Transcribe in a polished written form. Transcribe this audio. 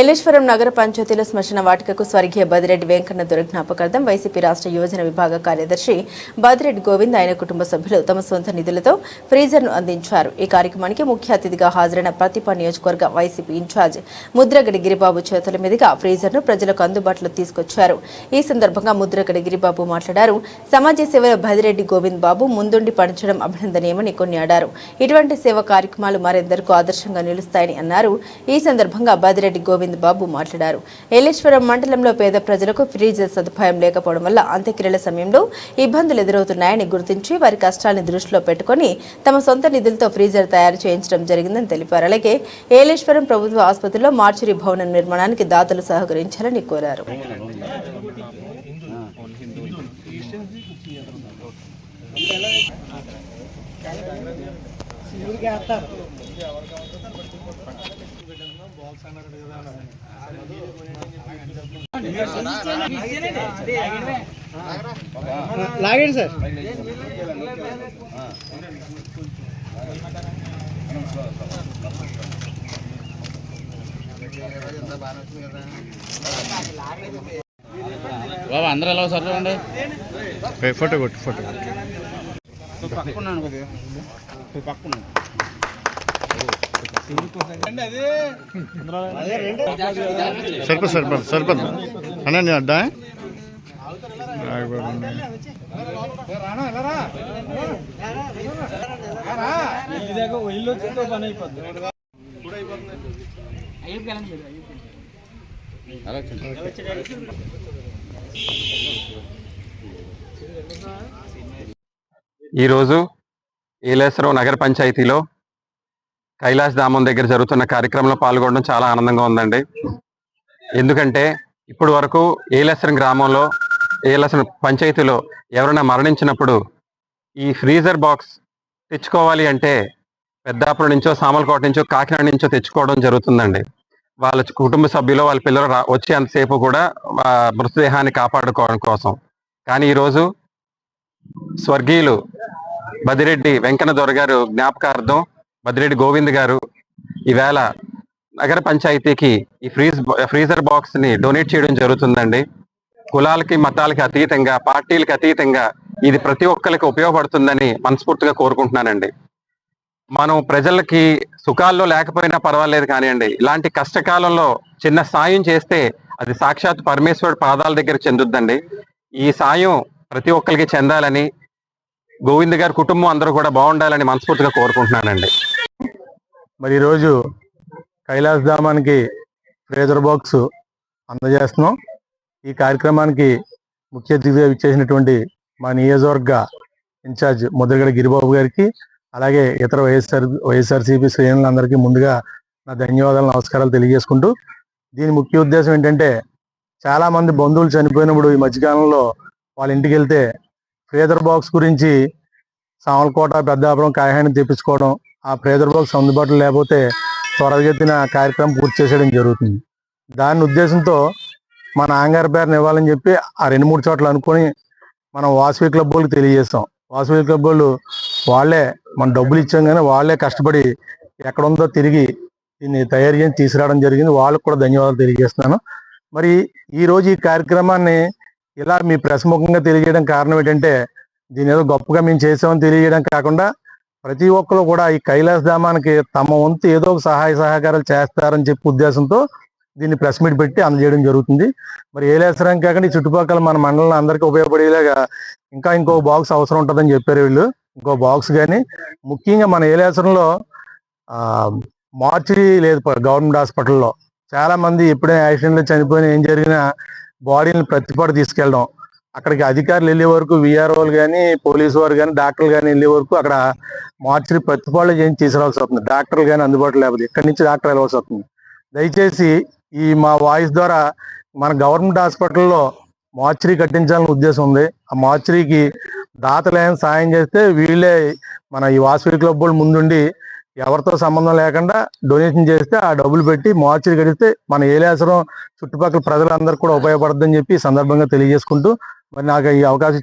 ఏలేశ్వరం నగర పంచాయతీలో శ్మశాన వాటికకు స్వర్గీయ బదిరెడ్డి వెంకన్న దుర్జ్ఞాపకార్థం వైసీపీ రాష్ట్ర యువజన విభాగ కార్యదర్శి బదిరెడ్డి గోవింద్ ఆయన కుటుంబ సభ్యులు తమ సొంత నిధులతో ఫ్రీజర్ను అందించారు. ఈ కార్యక్రమానికి ముఖ్య అతిథిగా హాజరైన ప్రతిప నియోజకవర్గ వైసీపీ ఇన్ఛార్జ్ ముద్రగడి గిరిబాబు చేతుల మీదుగా ఫ్రీజర్ను ప్రజలకు అందుబాటులో తీసుకొచ్చారు. ఈ సందర్భంగా ముద్రగడి గిరిబాబు మాట్లాడారు. సమాజ సేవలో బదిరెడ్డి గోవింద్ బాబు ముందుండి పనిచడం అభినందనీయమని కొనియాడారు. ఇటువంటి సేవా కార్యక్రమాలు మరెందరికీ ఆదర్శంగా నిలుస్తాయని అన్నారు. ఈ సందర్భంగా బదిరెడ్డి గోవింద్ బాబు మాట్లాడారు. ఏలేశ్వరం మండలంలో పేద ప్రజలకు ఫ్రీజర్ సదుపాయం లేకపోవడం వల్ల అంత్యక్రియల సమయంలో ఇబ్బందులు ఎదురవుతున్నాయని గుర్తించి వారి కష్టాలను దృష్టిలో పెట్టుకుని తమ సొంత నిధులతో ఫ్రీజర్ తయారు చేయించడం జరిగిందని తెలిపారు. అలాగే ఏలేశ్వరం ప్రభుత్వ ఆసుపత్రిలో మార్చురీ భవనం నిర్మాణానికి దాతలు సహకరించాలని కోరారు. లాగండి సార్. బాబా అందరూ ఎలా సార్ చూడండి. ఫోటో కొట్టు ఫోటో పక్కన్నాను కొద్దిగా పక్కన్నాను. సరిపోదు సరిపోదు అన్న అడ్డా పని అయిపోద్ది. ఈరోజు ఏలేశ్వరం నగర పంచాయతీలో కైలాస్ ధామం దగ్గర జరుగుతున్న కార్యక్రమంలో పాల్గొనడం చాలా ఆనందంగా ఉందండి. ఎందుకంటే ఇప్పటి వరకు ఏలేశ్వరం గ్రామంలో ఏలేశ్వరం పంచాయతీలో ఎవరైనా మరణించినప్పుడు ఈ ఫ్రీజర్ బాక్స్ తెచ్చుకోవాలి అంటే పెద్దాపురం నుంచో సామలకోట నుంచో కాకినాడ నుంచో తెచ్చుకోవడం జరుగుతుందండి. వాళ్ళ కుటుంబ సభ్యులు వాళ్ళ పిల్లలు వచ్చేంతసేపు కూడా మృతదేహాన్ని కాపాడుకోవడం కోసం. కానీ ఈరోజు స్వర్గీయులు బదిరెడ్డి వెంకన్న దొర గారు జ్ఞాపకార్థం బదిరెడ్డి గోవింద్ గారు ఈవేళ నగర పంచాయతీకి ఈ ఫ్రీజర్ బాక్స్ ని డొనేట్ చేయడం జరుగుతుందండి. కులాలకి మతాలకి అతీతంగా పార్టీలకి అతీతంగా ఇది ప్రతి ఒక్కరికి ఉపయోగపడుతుందని మనస్ఫూర్తిగా కోరుకుంటున్నానండి. మనం ప్రజలకి సుఖాల్లో లేకపోయినా పర్వాలేదు కానివ్వండి, ఇలాంటి కష్టకాలంలో చిన్న సాయం చేస్తే అది సాక్షాత్ పరమేశ్వరుడు పాదాల దగ్గర చెందుద్దండి. ఈ సాయం ప్రతి ఒక్కరికి చెందాలని, గోవింద్ గారి కుటుంబం అందరూ కూడా బాగుండాలని మనస్ఫూర్తిగా కోరుకుంటున్నానండి. మరి ఈరోజు కైలాస్ ధామానికి ఫ్రీజర్ బాక్స్ అందజేస్తున్నాం. ఈ కార్యక్రమానికి ముఖ్య అతిథిగా ఇచ్చేసినటువంటి మా నియోజకవర్గ ఇన్ఛార్జ్ ముద్రగడి గిరిబాబు గారికి, అలాగే ఇతర వైఎస్ఆర్సీపీ శ్రేణులందరికీ ముందుగా నా ధన్యవాదాలు నమస్కారాలు తెలియజేసుకుంటూ, దీని ముఖ్య ఉద్దేశం ఏంటంటే చాలా మంది బంధువులు చనిపోయినప్పుడు ఈ మధ్యకాలంలో వాళ్ళ ఇంటికి వెళ్తే ఫ్రీజర్ బాక్స్ గురించి సామలకోట పెద్దాపురం కాకినాడ తెప్పించుకోవడం, ఆ ఫ్రీజర్ బాక్స్ అందుబాటులో లేకపోతే త్వరగతిన కార్యక్రమం పూర్తి చేసేయడం జరుగుతుంది. దాని ఉద్దేశంతో మన నాన్నగారి పేరుని ఇవ్వాలని చెప్పి ఆ 2-3 చోట్ల అనుకొని మనం వాసవి క్లబ్ వాళ్ళకి తెలియజేస్తాం. వాసవి క్లబ్ వాళ్ళు వాళ్ళే మనం డబ్బులు ఇచ్చాం కానీ వాళ్ళే కష్టపడి ఎక్కడుందో తిరిగి దీన్ని తయారు చేసి తీసుకురావడం జరిగింది. వాళ్ళకు కూడా ధన్యవాదాలు తెలియజేస్తున్నాను. మరి ఈరోజు ఈ కార్యక్రమాన్ని ఇలా మీ ప్రశ్ముఖంగా తెలియజేయడం కారణం ఏంటంటే, దీని ఏదో గొప్పగా మేము చేసామని తెలియజేయడం కాకుండా ప్రతి ఒక్కరు కూడా ఈ కైలాస్ ధామానికి తమ వంతు ఏదో ఒక సహాయ సహకారాలు చేస్తారని చెప్పి ఉద్దేశంతో దీన్ని ప్రెస్ మీట్ పెట్టి అందజేయడం జరుగుతుంది. మరి ఏలేశ్వరం కాకుండా ఈ చుట్టుపక్కల మన మండలం అందరికీ ఉపయోగపడేలాగా ఇంకో బాక్స్ అవసరం ఉంటుందని చెప్పారు వీళ్ళు. ఇంకో బాక్స్ కానీ ముఖ్యంగా మన ఏలేశ్వరంలో మార్చురీ లేదు గవర్నమెంట్ హాస్పిటల్లో. చాలా మంది ఎప్పుడైనా యాక్సిడెంట్లో చనిపోయినా ఏం జరిగినా బాడీని ప్రతిపాటు తీసుకెళ్ళడం, అక్కడికి అధికారులు వెళ్ళే వరకు విఆర్ఓలు కానీ పోలీసు వారు కానీ డాక్టర్లు కానీ వెళ్ళే వరకు అక్కడ మార్చురీ ప్రతిపాటు చేసి తీసుకురావాల్సి వస్తుంది. డాక్టర్లు కానీ అందుబాటులో లేకపోతే ఇక్కడి నుంచి డాక్టర్ వెళ్ళవలసి వస్తుంది. దయచేసి ఈ మా వాయిస్ ద్వారా మన గవర్నమెంట్ హాస్పిటల్లో మార్చురీ కట్టించాలని ఉద్దేశం ఉంది. ఆ మార్చురీకి దాతలు ఏమైనా సాయం చేస్తే వీళ్ళే మన ఈ వాసవి క్లబ్ వాళ్ళు ముందుండి ఎవరితో సంబంధం లేకుండా డొనేషన్ చేస్తే ఆ డబ్బులు పెట్టి మార్చురీ కడితే మన ఏలేశ్వరం చుట్టుపక్కల ప్రజలందరూ కూడా ఉపయోగపడుతుందని చెప్పి ఈ సందర్భంగా తెలియజేసుకుంటూ, మరి నాకు ఈ అవకాశం